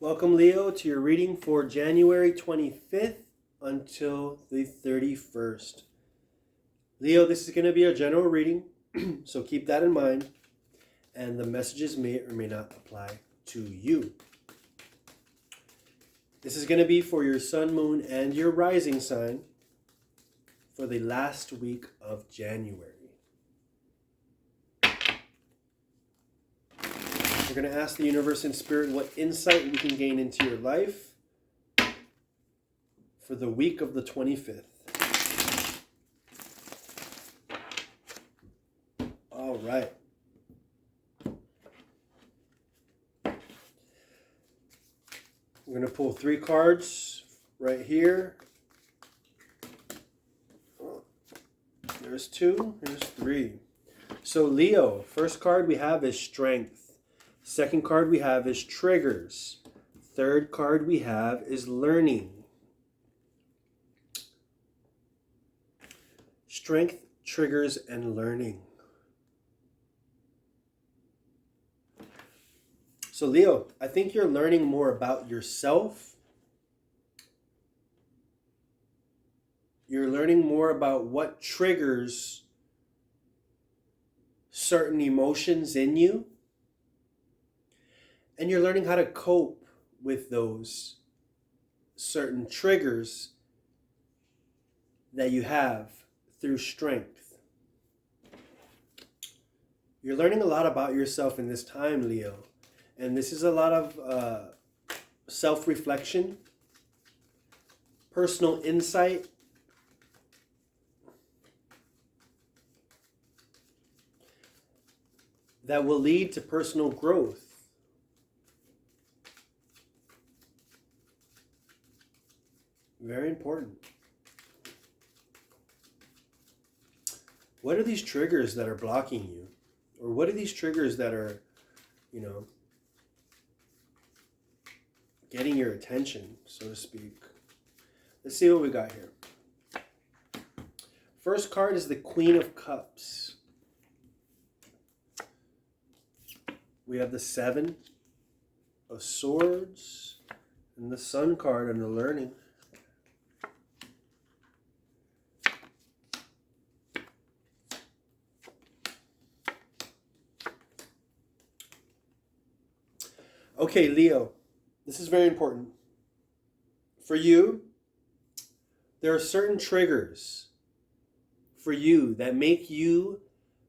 Welcome, Leo, to your reading for January 25th until the 31st. Leo, this is going to be a general reading, so keep that in mind, and the messages may or may not apply to you. This is going to be for your sun, moon, and your rising sign for the last week of January. We're going to ask the universe and spirit what insight we can gain into your life for the week of the 25th. All right. We're going to pull 3 cards right here. There's 2, there's 3. So Leo, first card we have is strength. Second card we have is triggers. Third card we have is learning. Strength, triggers, and learning. So Leo, I think you're learning more about yourself. You're learning more about what triggers certain emotions in you. And you're learning how to cope with those certain triggers that you have through strength. You're learning a lot about yourself in this time, Leo. And this is a lot of self-reflection, personal insight, that will lead to personal growth. Very important. What are these triggers that are blocking you? Or what are these triggers that are, getting your attention, so to speak? Let's see what we got here. First card is the Queen of Cups. We have the 7 of Swords and the Sun card under learning. Okay, Leo, this is very important. For you, there are certain triggers for you that make you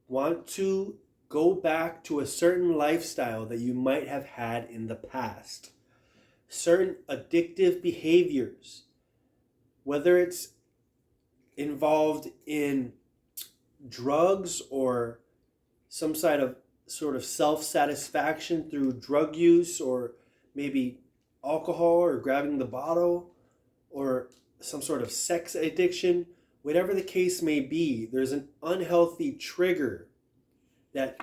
want to go back to a certain lifestyle that you might have had in the past. Certain addictive behaviors, whether it's involved in drugs or some sort of self-satisfaction through drug use, or maybe alcohol or grabbing the bottle, or some sort of sex addiction. Whatever the case may be, there's an unhealthy trigger that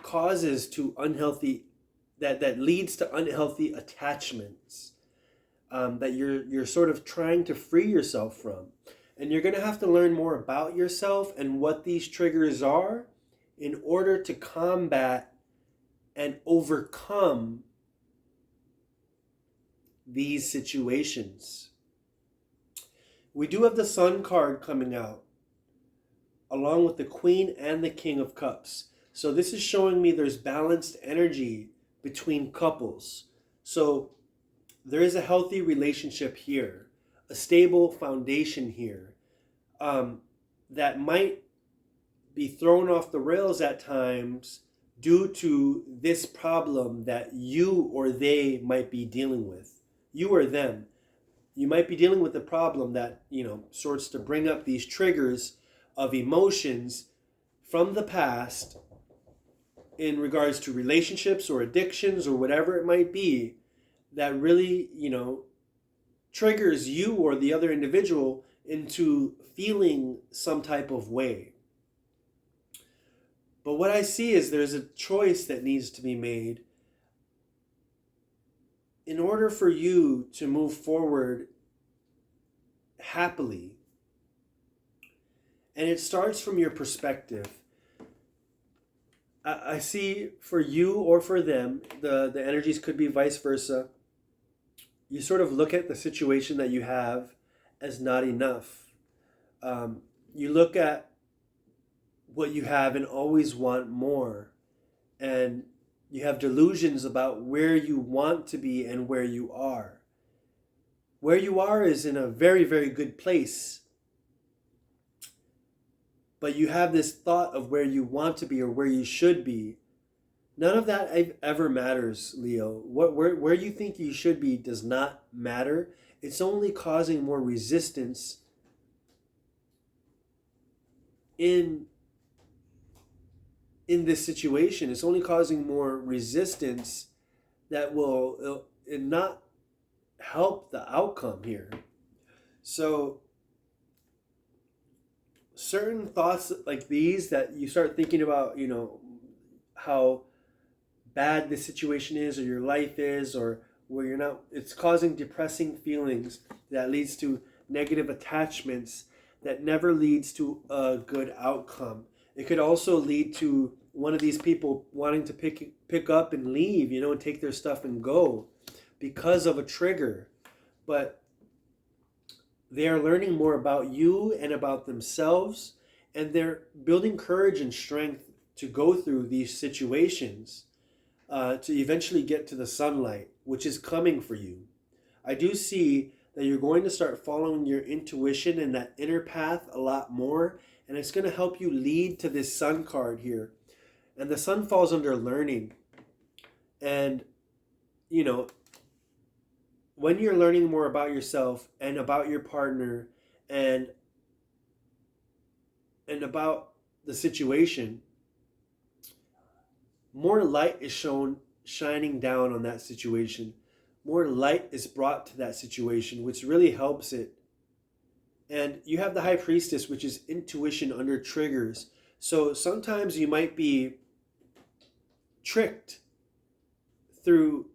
that leads to unhealthy attachments that you're sort of trying to free yourself from. And you're going to have to learn more about yourself and what these triggers are in order to combat and overcome these situations. We do have the Sun card coming out, along with the Queen and the King of Cups. So this is showing me there's balanced energy between couples. So there is a healthy relationship here, a stable foundation here, that might be thrown off the rails at times due to this problem that you or they might be dealing with. You or them. You might be dealing with a problem that, sorts to bring up these triggers of emotions from the past in regards to relationships or addictions or whatever it might be, that really, triggers you or the other individual into feeling some type of way. But what I see is there's a choice that needs to be made in order for you to move forward happily. And it starts from your perspective. I see for you or for them, the energies could be vice versa. you sort of look at the situation that you have as not enough. You look at what you have and always want more. And you have delusions about where you want to be and where you are. Where you are is in a very, very good place. But you have this thought of where you want to be or where you should be. None of that ever matters, Leo. Where you think you should be does not matter. It's only causing more resistance in this situation. It's only causing more resistance that will not help the outcome here. So certain thoughts like these that you start thinking about, how bad the situation is or your life is, or where you're not, it's causing depressing feelings that leads to negative attachments that never leads to a good outcome. It could also lead to one of these people wanting to pick up and leave, and take their stuff and go because of a trigger. But they are learning more about you and about themselves, and they're building courage and strength to go through these situations, to eventually get to the sunlight, which is coming for you. I do see that you're going to start following your intuition and that inner path a lot more, and it's going to help you lead to this sun card here. And the sun falls under learning. And, when you're learning more about yourself and about your partner and about the situation, more light is shining down on that situation. More light is brought to that situation, which really helps it. And you have the High Priestess, which is intuition under triggers. So sometimes you might be tricked through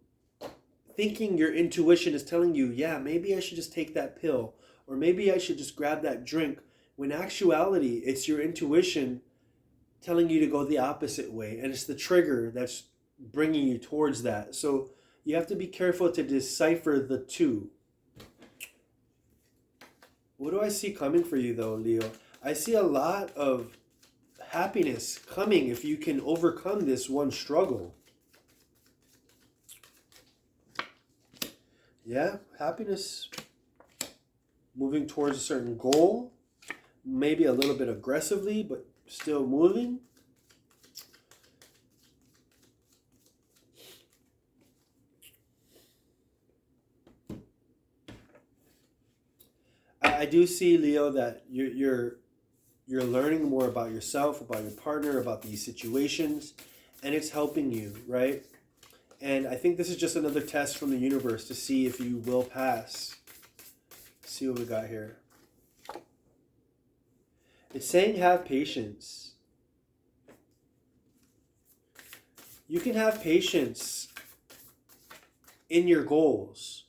thinking your intuition is telling you, yeah, maybe I should just take that pill, or maybe I should just grab that drink, when actuality, it's your intuition telling you to go the opposite way, and it's the trigger that's bringing you towards that. So you have to be careful to decipher the two. What do I see coming for you though, Leo? I see a lot of happiness coming if you can overcome this one struggle. Yeah, happiness, moving towards a certain goal, maybe a little bit aggressively, but still moving. I do see, Leo, that you're learning more about yourself, about your partner, about these situations, and it's helping you, right? And I think this is just another test from the universe to see if you will pass. Let's see what we got here. It's saying have patience. You can have patience in your goals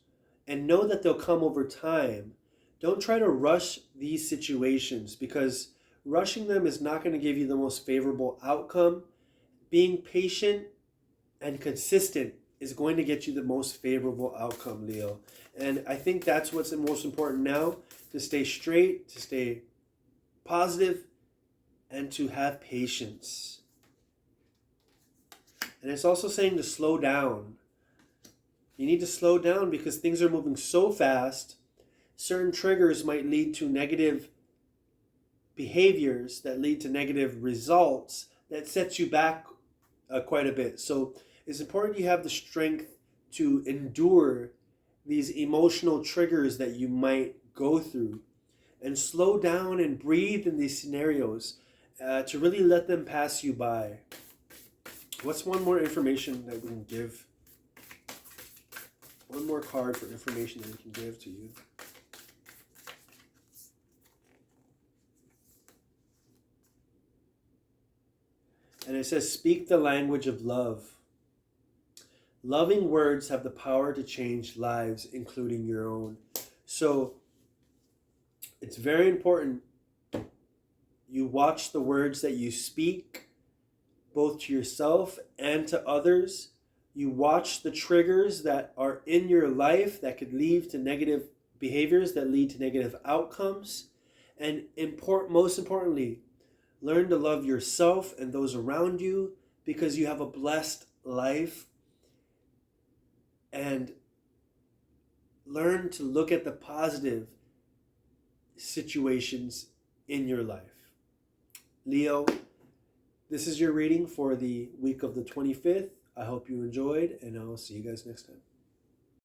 and know that they'll come over time. Don't try to rush these situations, because rushing them is not going to give you the most favorable outcome. Being patient and consistent is going to get you the most favorable outcome, Leo. And I think that's what's the most important now, to stay straight, to stay positive, and to have patience. And it's also saying to slow down. You need to slow down because things are moving so fast. Certain triggers might lead to negative behaviors that lead to negative results that sets you back quite a bit. So it's important you have the strength to endure these emotional triggers that you might go through, and slow down and breathe in these scenarios to really let them pass you by. What's one more information that we can give? One more card for information that we can give to you. And it says, speak the language of love. Loving words have the power to change lives, including your own. So it's very important you watch the words that you speak, both to yourself and to others, You watch the triggers that are in your life that could lead to negative behaviors, that lead to negative outcomes. And most importantly, learn to love yourself and those around you, because you have a blessed life. And learn to look at the positive situations in your life. Leo, this is your reading for the week of the 25th. I hope you enjoyed, and I'll see you guys next time.